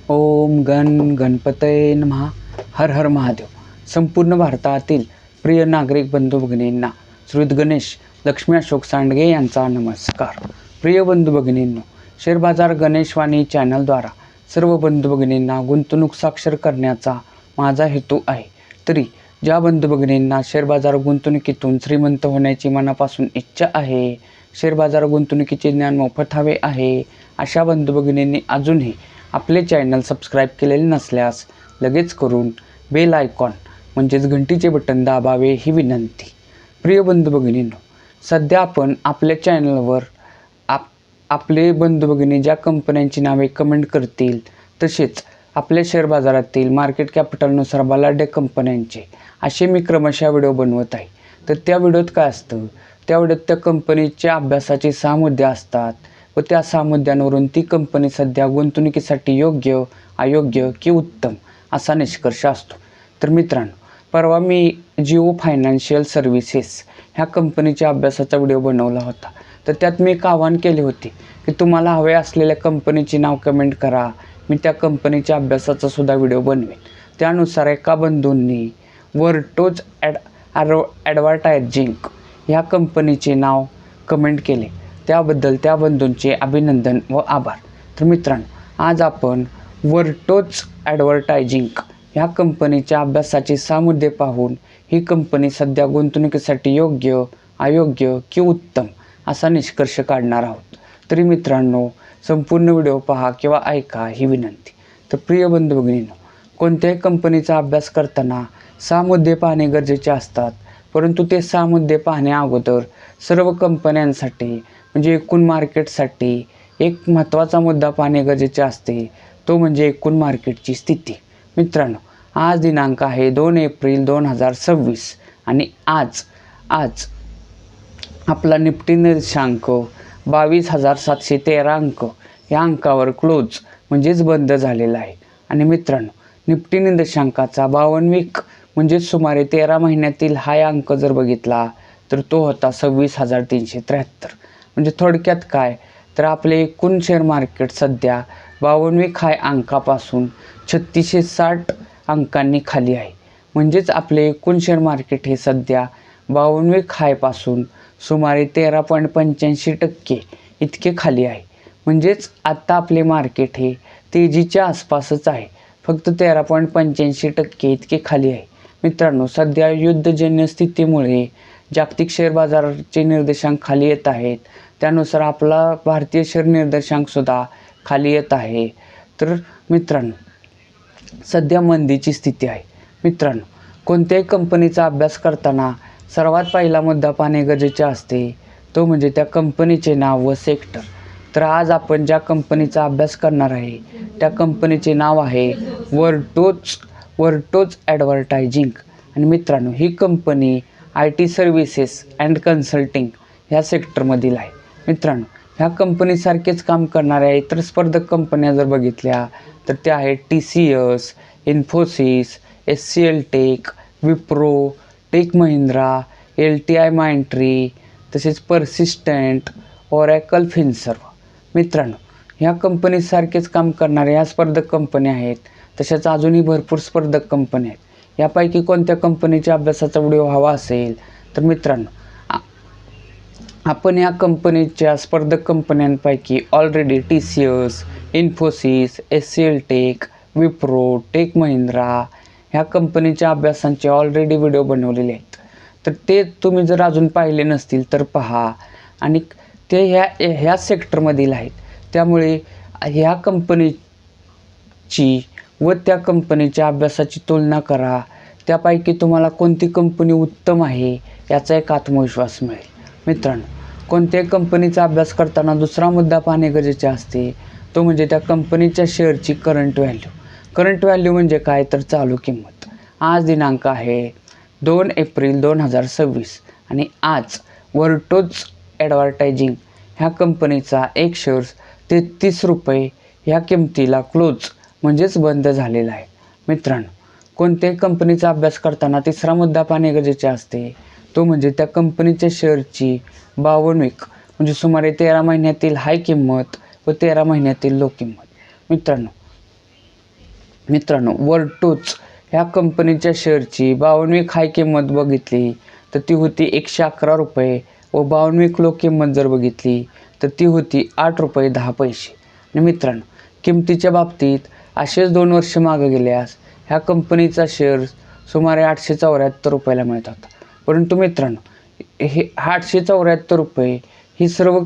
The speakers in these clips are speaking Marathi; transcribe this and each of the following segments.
ओम गण गणपतये नमः. हर हर महादेव. संपूर्ण भारतातील प्रिय नागरिक बंधू भगिनींना श्रीयुत गणेश लक्ष्मी अशोक सांडगे यांचा नमस्कार. प्रिय बंधू भगिनींनो, शेअर बाजार गणेशवाणी चॅनलद्वारा सर्व बंधू भगिनींना गुंतवणूक साक्षर करण्याचा माझा हेतू आहे. तरी ज्या बंधू भगिनींना शेअर बाजार गुंतवणुकीतून श्रीमंत होण्याची मनापासून इच्छा आहे, शेअर बाजार गुंतवणुकीचे ज्ञान मोफत हवे आहे, अशा बंधू भगिनींनी अजूनही आपले चॅनल सबस्क्राईब केलेले नसल्यास लगेच करून बेल आयकॉन म्हणजेच घंटीचे बटन दाबावे ही विनंती. प्रिय बंधू भगिनींनो, सध्या आपण आपल्या चॅनलवर आपले बंधू भगिनी ज्या कंपन्यांची नावे कमेंट करतील तसेच आपल्या शेअर बाजारातील मार्केट कॅपिटलनुसार बलाढ्य कंपन्यांचे असे मी क्रमशः व्हिडिओ बनवत आहे. तर त्या व्हिडिओत काय असतं, त्या व्हिडिओत त्या कंपनीच्या अभ्यासाचे 6 मुद्दे असतात व त्या 6 मुद्द्यांवरून ती कंपनी सध्या गुंतवणुकीसाठी योग्य, अयोग्य की उत्तम असा निष्कर्ष असतो. तर मित्रांनो, परवा मी जिओ फायनान्शियल सर्व्हिसेस ह्या कंपनीच्या अभ्यासाचा व्हिडिओ बनवला होता. तर त्यात मी एक आवाहन केले होते की तुम्हाला हवे असलेल्या कंपनीचे नाव कमेंट करा, मी त्या कंपनीच्या अभ्यासाचा सुद्धा व्हिडिओ बनवेन. त्यानुसार एका बंधूंनी वर्टोज ॲडव्हर्टायझिंग ह्या कंपनीचे नाव कमेंट केले. त्याबद्दल त्या बंधूंचे अभिनंदन व आभार. तर मित्रांनो, आज आपण वर्टोज ॲडव्हर्टायझिंग ह्या कंपनीच्या अभ्यासाचे 6 मुद्दे पाहून ही कंपनी सध्या गुंतवणुकीसाठी योग्य, अयोग्य की उत्तम असा निष्कर्ष काढणार आहोत. तरी मित्रांनो, संपूर्ण व्हिडिओ पहा किंवा ऐका ही विनंती. तर प्रिय बंधू भगिनींनो, कोणत्याही कंपनीचा अभ्यास करताना 6 मुद्दे पाहणे गरजेचे असतात. परंतु ते 6 मुद्दे पाहण्या अगोदर सर्व कंपन्यांसाठी म्हणजे एकूण मार्केटसाठी एक महत्त्वाचा मुद्दा पाहणे गरजेचे असते, तो म्हणजे एकूण मार्केटची स्थिती. मित्रांनो, आज दिनांक आहे 2 एप्रिल 2026 आणि आज आपला निफ्टी निर्देशांक 22,713 अंक या अंकावर क्लोज म्हणजेच बंद झालेला आहे. आणि मित्रांनो, निफ्टी निर्देशांकाचा 52 वीक म्हणजेच सुमारे 13 महिन्यातील हाय अंक जर बघितला तर तो होता 26,373. म्हणजे थोडक्यात काय, तर आपले एकूण शेअर मार्केट सध्या 52 वीक हाय अंकापासून 3660 अंकांनी खाली आहे. म्हणजेच आपले एकूण शेअर मार्केट हे सध्या 52 वीक हायपासून सुमारे 13.85% इतके खाली आहे. म्हणजेच आत्ता आपले मार्केट हे तेजीच्या आसपासच आहे, फक्त 13.85% इतके खाली आहे. मित्रांनो, सध्या युद्धजन्य स्थितीमुळे जागतिक शेअर बाजाराचे निर्देशांक खाली येत आहेत. त्यानुसार आपला भारतीय शेअर निर्देशांकसुद्धा खाली येत आहे. तर मित्रांनो, सध्या मंदीची स्थिती आहे. मित्रांनो, कोणत्याही कंपनीचा अभ्यास करताना सर्वात पहिला मुद्दा पाहणे गरजेचे असते, तो म्हणजे त्या कंपनीचे नाव व सेक्टर. तर आज आपण ज्या कंपनीचा अभ्यास करणार आहे त्या कंपनीचे नाव आहे वर्टोज ॲडव्हर्टायझिंग. आणि मित्रांनो, ही company IT services and consulting ह्या सेक्टरमधील आहे. मित्रांनो, ह्या कंपनीसारखेच काम करणाऱ्या इतर स्पर्धक कंपन्या जर बघितल्या तर त्या आहेत TCS, Infosys, HCL take, Wipro, take Mahindra, LTI Mindtree, तसेच पर्सिस्टंट, ओरॅकल, फिनसर्व. मित्रांनो, ह्या कंपनीसारखेच काम करणाऱ्या ह्या स्पर्धक कंपन्या आहेत. तशाच अजूनही भरपूर स्पर्धक कंपन्या आहेत. यापैकी कोणत्या कंपनीच्या अभ्यासाचा व्हिडिओ हवा असेल तर मित्रांनो, आपण या कंपनीच्या स्पर्धक कंपन्यांपैकी already TCS, Infosys, HCL take, Wipro, take Mahindra ह्या कंपनीच्या अभ्यासांचे ऑलरेडी व्हिडिओ बनवलेले आहेत. तर ते तुम्ही जर अजून पाहिले नसतील तर पहा. आणि ते ह्या सेक्टरमधील आहेत. त्यामुळे ह्या कंपनीची व त्या कंपनीच्या अभ्यासाची तुलना करा. त्यापैकी तुम्हाला कोणती कंपनी उत्तम आहे याचा एक आत्मविश्वास मिळेल. मित्रांनो, कोणत्याही कंपनीचा अभ्यास करताना दुसरा मुद्दा पाहणे गरजेचे असते, तो म्हणजे त्या कंपनीच्या शेअरची करंट व्हॅल्यू. करंट व्हॅल्यू म्हणजे काय, तर चालू किंमत. आज दिनांक आहे 2 एप्रिल 2026 आणि आज वर्टोज ॲडव्हर्टायझिंग ह्या कंपनीचा एक शेअर्स 33 रुपये ह्या किमतीला क्लोज म्हणजेच बंद झालेला आहे. मित्रांनो, कोणत्याही कंपनीचा अभ्यास करताना तिसरा मुद्दा पाहणे गरजेचे असते, तो म्हणजे त्या कंपनीच्या शेअरची 52 वीक म्हणजे सुमारे 13 महिन्यातील हाय किंमत व 13 महिन्यातील लो किंमत. मित्रांनो, मित्रांनो, वर्टोच ह्या कंपनीच्या शेअरची 52वी हाय किंमत बघितली तर ती होती 111 रुपये व 52वी लो किंमत जर बघितली तर ती होती 8 रुपये 10 पैसे. आणि मित्रांनो, किमतीच्या बाबतीत असेच 2 वर्ष मागे गेल्यास ह्या कंपनीचा शेअर सुमारे 874 रुपयाला मिळत होता. परंतु मित्रांनो, हे 874 रुपये ही सर्व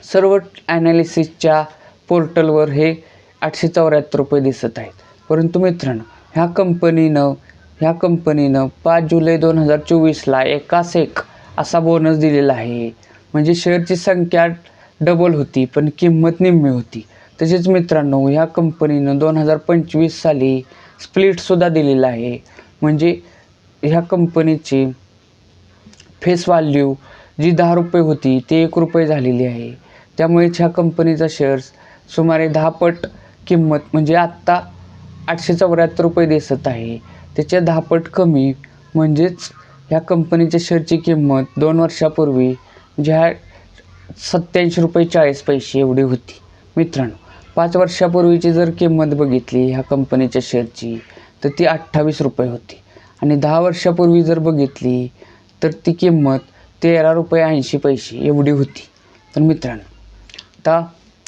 सर्व ॲनालिसिसच्या पोर्टलवर हे 874 रुपये दिसत आहेत. परंतु मित्रांनो, ह्या कंपनीनं 5 जुलै 2024ला एकास एक असा बोनस दिलेला आहे. म्हणजे शेअरची संख्या डबल होती पण किंमत निम्मी होती. तसेच मित्रांनो, ह्या कंपनीनं 2025 साली स्प्लिटसुद्धा दिलेला आहे. म्हणजे ह्या कंपनीची फेस व्हॅल्यू जी 10 रुपये होती ती 1 रुपये झालेली आहे. त्यामुळेच ह्या कंपनीचा शेअर्स सुमारे 10 पट किंमत म्हणजे आत्ता 874 रुपये दिसत आहे त्याच्या 10 पट कमी. म्हणजेच ह्या कंपनीच्या शेअरची किंमत 2 वर्षापूर्वी ज्या 87 रुपये 40 पैसे एवढी होती. मित्रांनो, 5 वर्षापूर्वीची जर किंमत बघितली ह्या कंपनीच्या शेअरची तर ती 28 रुपये होती. आणि 10 वर्षापूर्वी जर बघितली तर ती किंमत 13 रुपये 80 पैसे एवढी होती. तर मित्रांनो, आता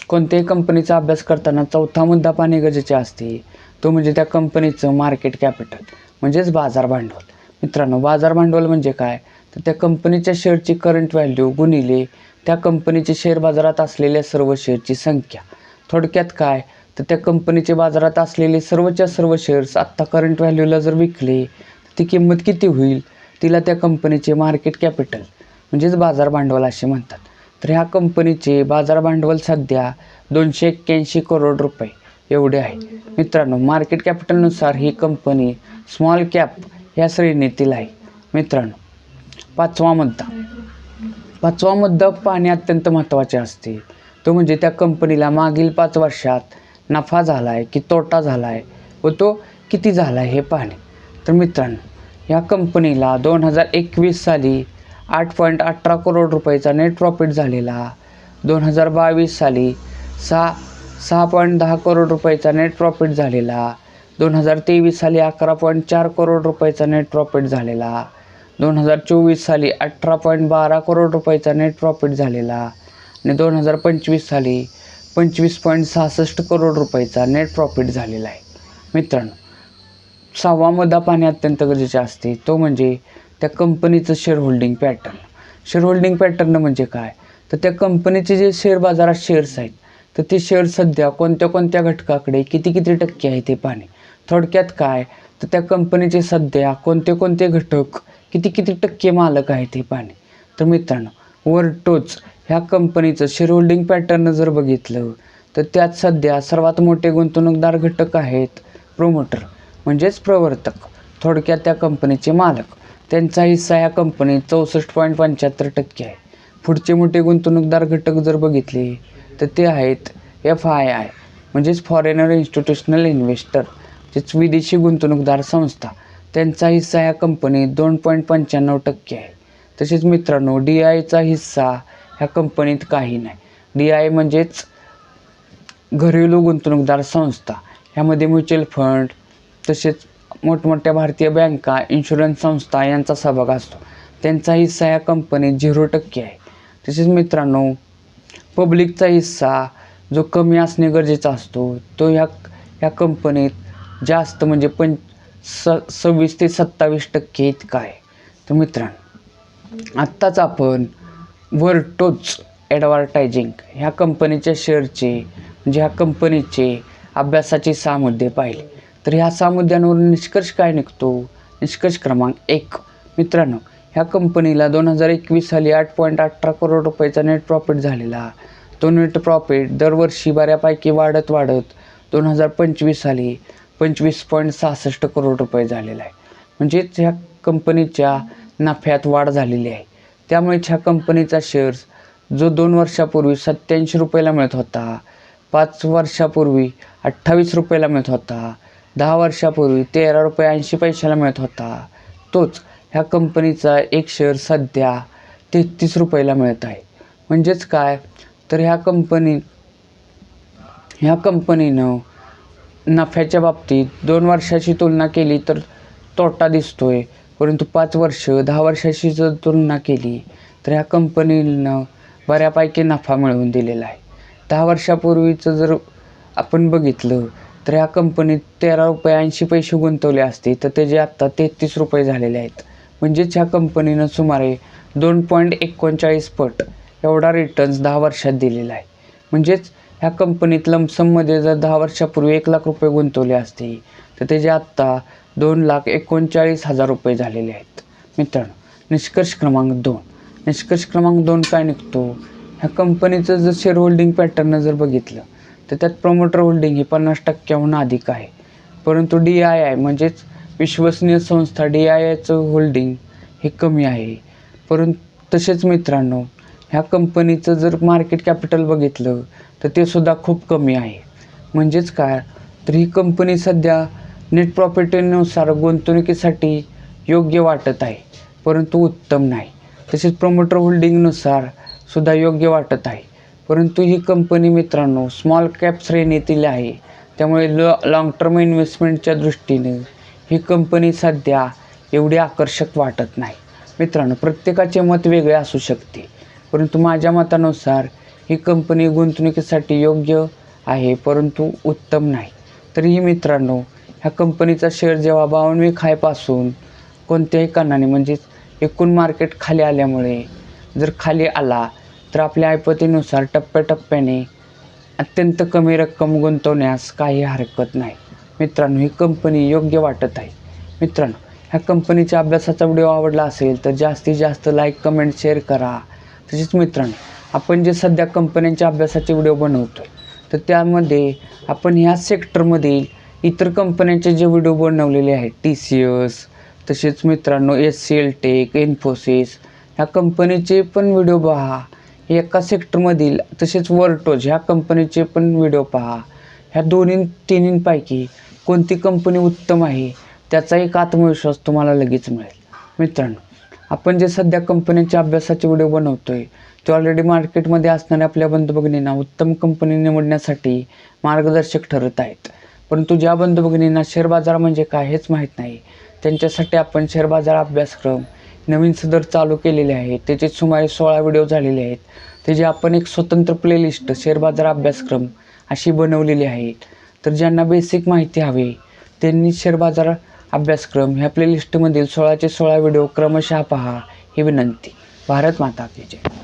कोणत्याही कंपनीचा अभ्यास करताना चौथा मुद्दा पाहणे गरजेचे असते, तो म्हणजे त्या कंपनीचं मार्केट कॅपिटल म्हणजेच बाजार भांडवल. मित्रांनो, बाजार भांडवल म्हणजे काय तर त्या कंपनीच्या शेअरची करंट व्हॅल्यू गुणिले त्या कंपनीचे शेअर बाजारात असलेल्या सर्व शेअरची संख्या. थोडक्यात काय तर त्या कंपनीचे बाजारात असलेले सर्वच्या सर्व शेअर्स आत्ता करंट व्हॅल्यूला जर विकले तर ती किंमत किती होईल, तिला त्या कंपनीचे मार्केट कॅपिटल म्हणजेच बाजार भांडवल असे म्हणतात. तर ह्या कंपनीचे बाजार भांडवल सध्या 281 करोड रुपये एवढे आहे. मित्रांनो, मार्केट कॅपिटलनुसार ही कंपनी स्मॉल कॅप या श्रेणीतील आहे. मित्रांनो, पाचवा मुद्दा पाहणे अत्यंत महत्त्वाचे असते, तो म्हणजे त्या कंपनीला मागील 5 वर्षात नफा झाला आहे की तोटा झाला आहे व तो किती झाला आहे हे पाहणे. तर मित्रांनो, या कंपनीला 2021 साली 8.18 करोड रुपयाचा नेट प्रॉफिट झालेला, 2022 साली 6.10 करोड रुपयाचा नेट प्रॉफिट झालेला, 2023 साली 11.4 करोड रुपयाचा नेट प्रॉफिट झालेला, 2024 साली 18.12 करोड रुपयाचा नेट प्रॉफिट झालेला आणि 2025 साली 25.66 करोड रुपयाचा नेट प्रॉफिट झालेला आहे. मित्रांनो, 6वा मुद्दा पाहणे अत्यंत गरजेचे असते, तो म्हणजे त्या कंपनीचं share holding pattern. Share holding pattern म्हणजे काय तर त्या कंपनीचे जे शेअर बाजारात शेअर्स आहेत तर ते शेअर सध्या कोणत्या घटकाकडे किती टक्के आहे ते पाहणे. थोडक्यात काय तर त्या कंपनीचे सध्या कोणते घटक किती टक्के मालक आहेत हे पाहणे. तर मित्रांनो, वर्टोच ह्या कंपनीचं शेअर होल्डिंग पॅटर्न जर बघितलं तर त्यात सध्या सर्वात मोठे गुंतवणूकदार घटक आहेत प्रोमोटर म्हणजेच प्रवर्तक, थोडक्यात त्या कंपनीचे मालक. त्यांचा हिस्सा या कंपनीत 64.75% आहे. पुढचे मोठे गुंतवणूकदार घटक जर बघितले तर ते आहेत FII म्हणजेच फॉरेनर इन्स्टिट्यूशनल इन्व्हेस्टर, जेच विदेशी गुंतवणूकदार संस्था. त्यांचा हिस्सा या कंपनीत 2.95% आहे. तसेच मित्रांनो, DIचा हिस्सा ह्या कंपनीत काही नाही. DI म्हणजेच घरेलू गुंतवणूकदार संस्था. ह्यामध्ये म्युच्युअल फंड तसेच मोठमोठ्या भारतीय बँका, इन्शुरन्स संस्था यांचा सहभाग असतो. त्यांचा हिस्सा या कंपनीत 0% आहे. तसेच मित्रांनो, पब्लिकचा हिस्सा जो कमी असणे गरजेचा असतो तो ह्या कंपनीत जास्त म्हणजे 26 ते 27% इतका आहे. तर मित्रांनो, आत्ताच आपण वर्टोच ॲडव्हर्टायझिंग ह्या कंपनीच्या शेअरचे म्हणजे ह्या कंपनीचे अभ्यासाचे 6 मुद्दे पाहिले. तर ह्या 6 मुद्द्यांवरून निष्कर्ष काय निघतो? निष्कर्ष क्रमांक 1, मित्रांनो, ह्या कंपनीला 2021 साली 8.18 करोड रुपयाचा नेट प्रॉफिट झालेला. तो नेट प्रॉफिट दरवर्षी बऱ्यापैकी वाढत 2025 साली 25.66 करोड रुपये झालेला आहे. म्हणजेच ह्या कंपनीच्या नफ्यात वाढ झालेली आहे. त्यामुळेच ह्या कंपनीचा शेअर्स जो 2 वर्षापूर्वी 87 रुपयाला मिळत होता, 5 वर्षापूर्वी 28 रुपयाला मिळत होता, 10 वर्षापूर्वी 13 रुपये 80 पैशाला मिळत होता, तोच ह्या कंपनीचा एक शेअर सध्या 33 रुपयाला मिळत आहे. म्हणजेच काय तर ह्या ह्या कंपनीनं नफ्याच्या बाबतीत 2 वर्षाची तुलना केली तर तोटा दिसतोय, परंतु 5 वर्ष 10 वर्षाची जर तुलना केली तर ह्या कंपनीनं बऱ्यापैकी नफा मिळवून दिलेला आहे. 10 वर्षापूर्वीचं जर आपण बघितलं तर ह्या कंपनीत ₹13.80 गुंतवले असते तर त्याचे आत्ता ₹33 झालेले आहेत. म्हणजेच ह्या कंपनीनं सुमारे 2.39 पट एवढा रिटर्न्स 10 वर्षात दिलेला आहे. म्हणजेच ह्या कंपनीत लमसममध्ये जर 10 वर्षापूर्वी ₹1,00,000 गुंतवले असते तर त्याचे आत्ता ₹2,39,000 झालेले आहेत. मित्रांनो, निष्कर्ष क्रमांक 2 काय निघतो? ह्या कंपनीचं जर शेअर होल्डिंग पॅटर्न जर बघितलं तर त्यात प्रमोटर होल्डिंग ही 50%हून अधिक आहे, परंतु DII म्हणजेच विश्वसनीय संस्था DIIचं होल्डिंग हे कमी आहे. परंतु तसेच मित्रांनो, ह्या कंपनीचं जर मार्केट कॅपिटल बघितलं तर ते सुद्धा खूप कमी आहे. म्हणजेच काय, तर ही कंपनी सध्या नेट प्रॉफिटनुसार गुंतवणुकीसाठी योग्य वाटत आहे, परंतु उत्तम नाही. तसेच प्रमोटर होल्डिंगनुसार सुद्धा योग्य वाटत आहे, परंतु ही कंपनी मित्रांनो स्मॉल कॅप श्रेणीतील आहे. त्यामुळे लाँग टर्म इन्व्हेस्टमेंटच्या दृष्टीने ही कंपनी सध्या एवढी आकर्षक वाटत नाही. मित्रांनो, प्रत्येकाचे मत वेगळे असू शकते, परंतु माझ्या मतानुसार ही कंपनी गुंतवणुकीसाठी योग्य आहे, परंतु उत्तम नाही. तरीही मित्रांनो, ह्या कंपनीचा शेअर जेव्हा 52 खायपासून कोणत्याही कारणाने म्हणजेच एकूण मार्केट खाली आल्यामुळे जर खाली आला तर आपल्या ऐपतीनुसार टप्प्याटप्प्याने अत्यंत कमी रक्कम गुंतवण्यास काही हरकत नाही. मित्रांनो, ही कंपनी योग्य वाटत आहे. मित्रांनो, ह्या कंपनीच्या अभ्यासाचा व्हिडिओ आवडला असेल तर जास्तीत जास्त लाईक, कमेंट, शेअर करा. तसेच मित्रांनो, आपण जे सध्या कंपन्यांच्या अभ्यासाचे व्हिडिओ बनवतो आहे तर त्यामध्ये आपण ह्या सेक्टरमधील इतर कंपन्यांचे जे व्हिडिओ बनवलेले आहेत, TCS, तसेच मित्रांनो HCL टेक, इन्फोसिस ह्या कंपनीचे पण व्हिडिओ पहा. एका सेक्टरमधील तसेच वर्टोज ह्या कंपनीचे पण व्हिडिओ पहा. ह्या तिन्हींपैकी कोणती कंपनी उत्तम आहे त्याचा एक आत्मविश्वास तुम्हाला लगेच मिळेल. मित्रांनो, आपण जे सध्या कंपन्यांच्या अभ्यासाचे व्हिडिओ बनवतो आहे ते ऑलरेडी मार्केटमध्ये असणाऱ्या आपल्या बंधू भगिनींना उत्तम कंपनी निवडण्यासाठी मार्गदर्शक ठरत आहेत. परंतु ज्या बंधू भगिनींना शेअर बाजार म्हणजे काय हेच माहीत नाही, त्यांच्यासाठी आपण शेअर बाजार अभ्यासक्रम नवीन सदर चालू केलेले आहे. त्याचे सुमारे 16 व्हिडिओ झालेले आहेत. त्याची आपण एक स्वतंत्र प्लेलिस्ट शेअर बाजार अभ्यासक्रम अशी बनवलेली आहे. तर ज्यांना बेसिक माहिती हवी त्यांनी शेअर बाजार अभ्यासक्रम ह्या प्लेलिस्टमधील 16चे 16 व्हिडिओ क्रमशः पहा ही विनंती. भारत माता की जय.